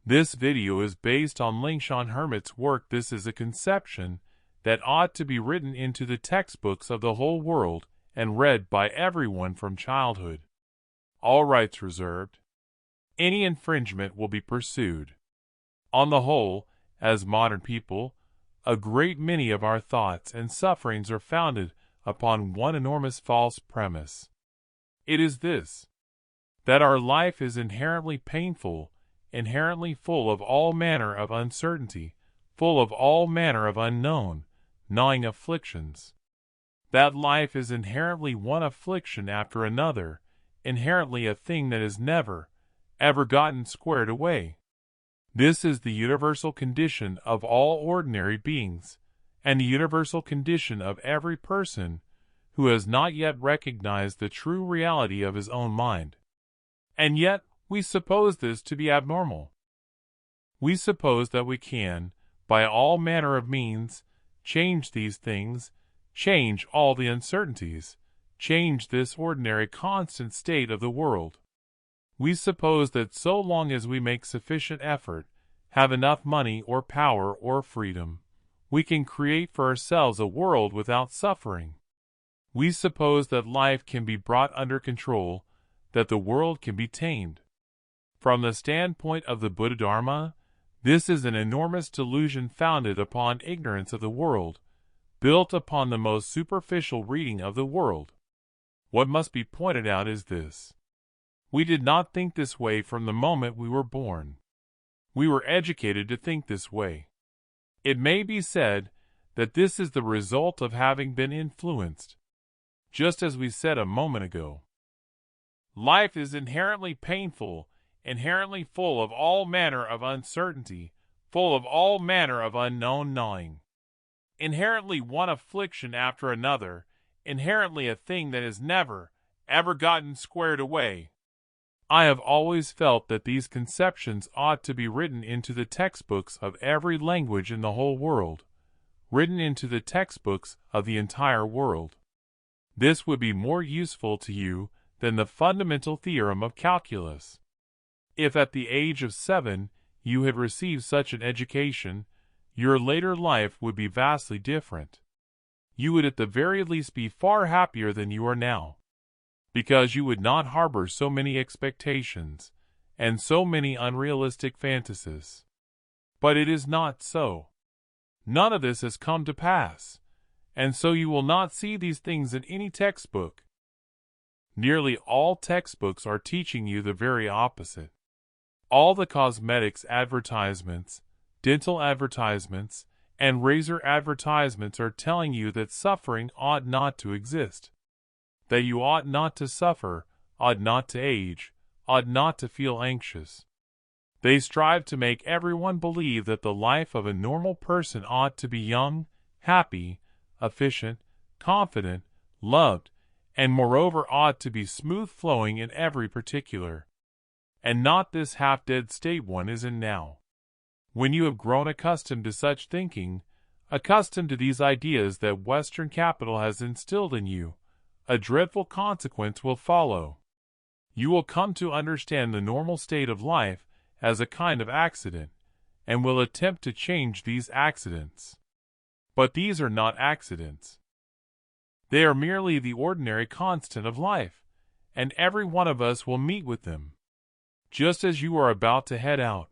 This video is based on Lingshan Hermit's work. This is a conception that ought to be written into the textbooks of the whole world and read by everyone from childhood. All rights reserved. Any infringement will be pursued. On the whole, as modern people, a great many of our thoughts and sufferings are founded upon one enormous false premise. It is this: that our life is inherently painful, inherently full of all manner of uncertainty, full of all manner of unknown, gnawing afflictions. That life is inherently one affliction after another, inherently a thing that is never, ever gotten squared away. This is the universal condition of all ordinary beings, and the universal condition of every person who has not yet recognized the true reality of his own mind. And yet, we suppose this to be abnormal. We suppose that we can, by all manner of means, change these things, change all the uncertainties, change this ordinary constant state of the world. We suppose that so long as we make sufficient effort, have enough money or power or freedom, we can create for ourselves a world without suffering. We suppose that life can be brought under control, that the world can be tamed. From the standpoint of the Buddha Dharma, this is an enormous delusion founded upon ignorance of the world, built upon the most superficial reading of the world. What must be pointed out is this: we did not think this way from the moment we were born. We were educated to think this way. It may be said that this is the result of having been influenced. Just as we said a moment ago, life is inherently painful, inherently full of all manner of uncertainty, full of all manner of unknown gnawing. Inherently one affliction after another, inherently a thing that has never, ever gotten squared away. I have always felt that these conceptions ought to be written into the textbooks of every language in the whole world, written into the textbooks of the entire world. This would be more useful to you than the fundamental theorem of calculus. If at the age of 7 you had received such an education, your later life would be vastly different. You would at the very least be far happier than you are now, because you would not harbor so many expectations and so many unrealistic fantasies. But it is not so. None of this has come to pass, and so you will not see these things in any textbook. Nearly all textbooks are teaching you the very opposite. All the cosmetics advertisements, dental advertisements, and razor advertisements are telling you that suffering ought not to exist, that you ought not to suffer, ought not to age, ought not to feel anxious. They strive to make everyone believe that the life of a normal person ought to be young, happy, efficient, confident, loved, and moreover ought to be smooth-flowing in every particular, and not this half-dead state one is in now. When you have grown accustomed to such thinking, accustomed to these ideas that Western capital has instilled in you, a dreadful consequence will follow. You will come to understand the normal state of life as a kind of accident, and will attempt to change these accidents. But these are not accidents. They are merely the ordinary constant of life, and every one of us will meet with them. Just as you are about to head out,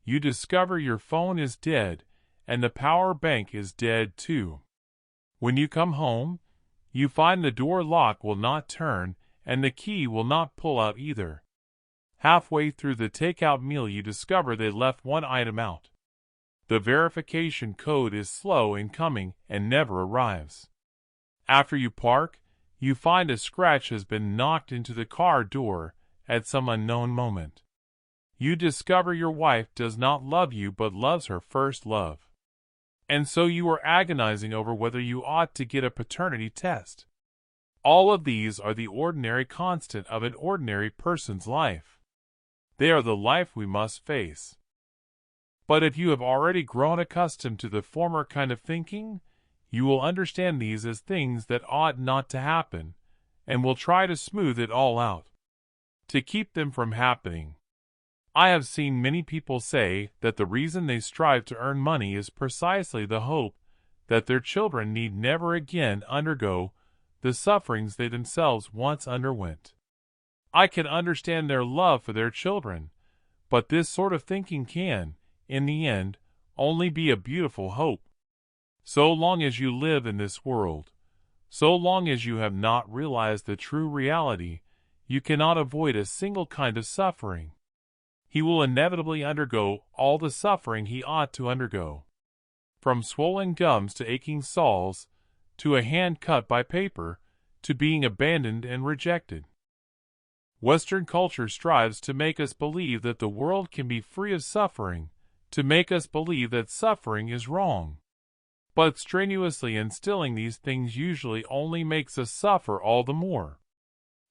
you discover your phone is dead, and the power bank is dead too. When you come home, you find the door lock will not turn, and the key will not pull out either. Halfway through the takeout meal you discover they left one item out. The verification code is slow in coming and never arrives. After you park, you find a scratch has been knocked into the car door at some unknown moment. You discover your wife does not love you but loves her first love. And so you are agonizing over whether you ought to get a paternity test. All of these are the ordinary constant of an ordinary person's life. They are the life we must face. But if you have already grown accustomed to the former kind of thinking, you will understand these as things that ought not to happen, and will try to smooth it all out, to keep them from happening. I have seen many people say that the reason they strive to earn money is precisely the hope that their children need never again undergo the sufferings they themselves once underwent. I can understand their love for their children, but this sort of thinking can, in the end, only be a beautiful hope. So long as you live in this world, so long as you have not realized the true reality, you cannot avoid a single kind of suffering. He will inevitably undergo all the suffering he ought to undergo. From swollen gums to aching soles, to a hand cut by paper, to being abandoned and rejected. Western culture strives to make us believe that the world can be free of suffering, to make us believe that suffering is wrong. But strenuously instilling these things usually only makes us suffer all the more.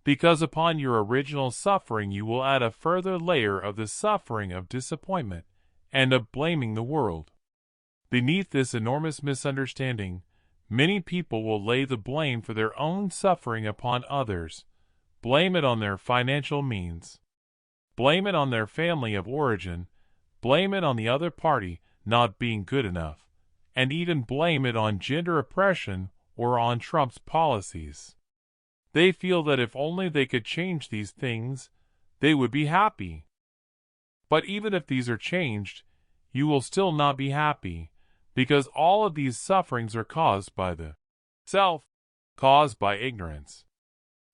Because upon your original suffering you will add a further layer of the suffering of disappointment and of blaming the world. Beneath this enormous misunderstanding, many people will lay the blame for their own suffering upon others, blame it on their financial means, blame it on their family of origin, blame it on the other party not being good enough, and even blame it on gender oppression or on Trump's policies. They feel that if only they could change these things, they would be happy. But even if these are changed, you will still not be happy, because all of these sufferings are caused by the self, caused by ignorance.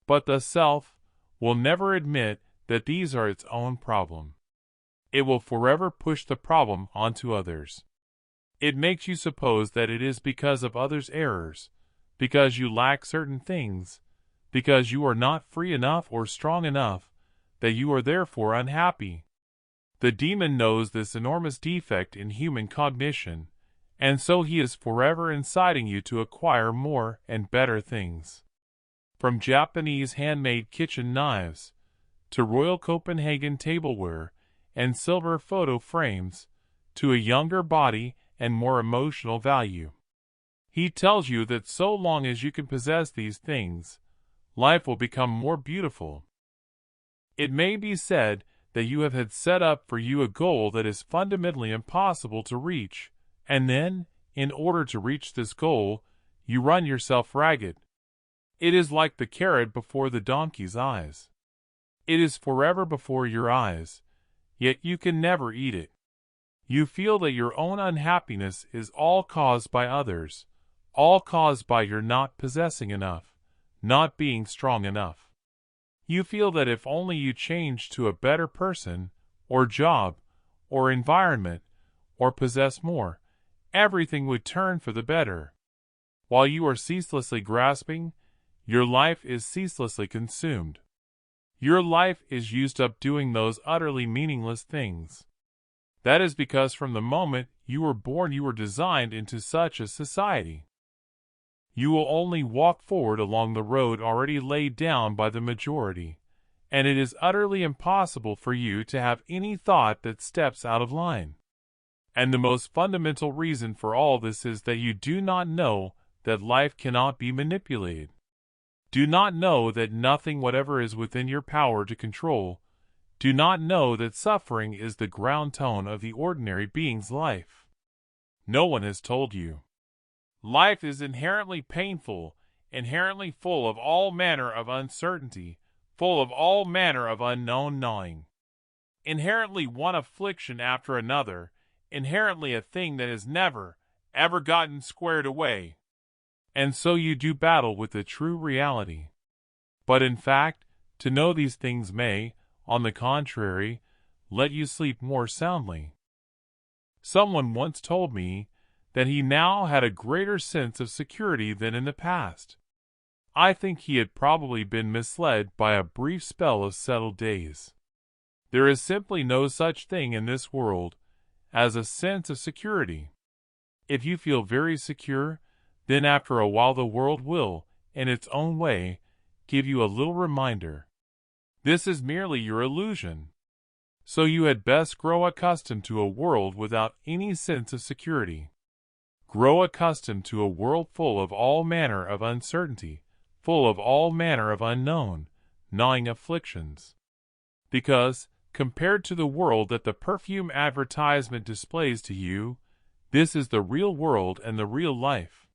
But the self will never admit that these are its own problem. It will forever push the problem onto others. It makes you suppose that it is because of others' errors, because you lack certain things, because you are not free enough or strong enough, that you are therefore unhappy. The demon knows this enormous defect in human cognition, and so he is forever inciting you to acquire more and better things. From Japanese handmade kitchen knives, to Royal Copenhagen tableware and silver photo frames, to a younger body and more emotional value. He tells you that so long as you can possess these things, life will become more beautiful. It may be said that you have had set up for you a goal that is fundamentally impossible to reach, and then, in order to reach this goal, you run yourself ragged. It is like the carrot before the donkey's eyes. It is forever before your eyes, yet you can never eat it. You feel that your own unhappiness is all caused by others, all caused by your not possessing enough, not being strong enough. You feel that if only you changed to a better person, or job, or environment, or possess more, everything would turn for the better. While you are ceaselessly grasping, your life is ceaselessly consumed. Your life is used up doing those utterly meaningless things. That is because from the moment you were born you were designed into such a society. You will only walk forward along the road already laid down by the majority, and it is utterly impossible for you to have any thought that steps out of line. And the most fundamental reason for all this is that you do not know that life cannot be manipulated. Do not know that nothing whatever is within your power to control. Do not know that suffering is the ground tone of the ordinary being's life. No one has told you. Life is inherently painful, inherently full of all manner of uncertainty, full of all manner of unknown gnawing. Inherently one affliction after another, inherently a thing that has never, ever gotten squared away. And so you do battle with the true reality. But in fact, to know these things may, on the contrary, let you sleep more soundly. Someone once told me that he now had a greater sense of security than in the past. I think he had probably been misled by a brief spell of settled days. There is simply no such thing in this world as a sense of security. If you feel very secure, then after a while the world will, in its own way, give you a little reminder. This is merely your illusion. So you had best grow accustomed to a world without any sense of security. Grow accustomed to a world full of all manner of uncertainty, full of all manner of unknown, gnawing afflictions. Because, Compared to the world that the perfume advertisement displays to you, this is the real world and the real life.